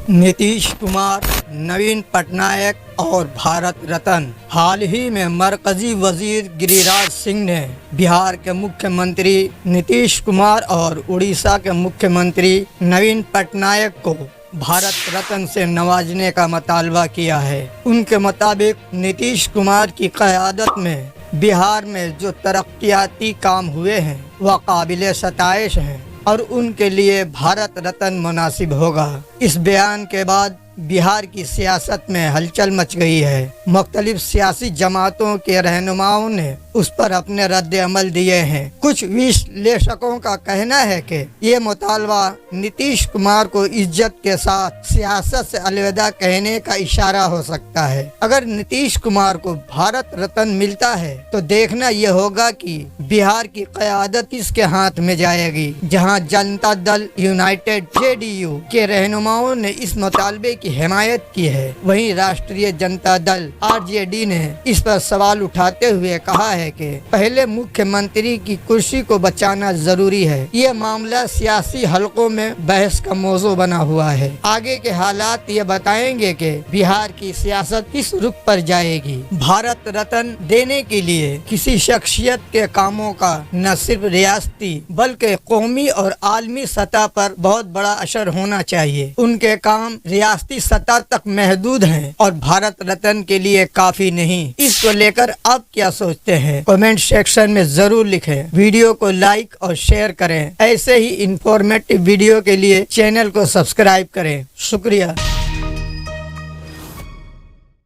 नीतीश कुमार, नवीन पटनायक और भारत रत्न। हाल ही में मरकजी वजीर गिरिराज सिंह ने बिहार के मुख्यमंत्री नीतीश कुमार और उड़ीसा के मुख्यमंत्री नवीन पटनायक को भारत रत्न से नवाजने का मुतालबा किया है। उनके मुताबिक नीतीश कुमार की क़यादत में बिहार में जो तरक्याती काम हुए हैं वह काबिल सताइश हैं और उनके लिए भारत रत्न मुनासिब होगा। इस बयान के बाद बिहार की सियासत में हलचल मच गई है। मुख्तलिफ सियासी जमातों के रहनुमाओं ने उस पर अपने रद्द अमल दिए हैं। कुछ विश्लेषकों का कहना है कि ये मुतालबा नीतीश कुमार को इज्जत के साथ सियासत से अलविदा कहने का इशारा हो सकता है। अगर नीतीश कुमार को भारत रत्न मिलता है तो देखना यह होगा कि बिहार की क़यादत किसके हाथ में जाएगी। जहां जनता दल यूनाइटेड JDU के रहनुमाओं ने इस मुतालबे की हिमायत की है, वहीं राष्ट्रीय जनता दल RJD ने इस पर सवाल उठाते हुए कहा है कि पहले मुख्यमंत्री की कुर्सी को बचाना जरूरी है। ये मामला सियासी हलकों में बहस का मौजू बना हुआ है। आगे के हालात ये बताएंगे कि बिहार की सियासत किस रुख पर जाएगी। भारत रत्न देने के लिए किसी शख्सियत के कामों का न सिर्फ रियासती बल्कि कौमी और आलमी सतह पर बहुत बड़ा असर होना चाहिए। उनके काम रियासती सतह तक महदूद हैं और भारत रत्न के लिए काफी नहीं। इसको लेकर आप क्या सोचते हैं? कमेंट सेक्शन में जरूर लिखें। वीडियो को लाइक और शेयर करें। ऐसे ही इंफॉर्मेटिव वीडियो के लिए चैनल को सब्सक्राइब करें। शुक्रिया।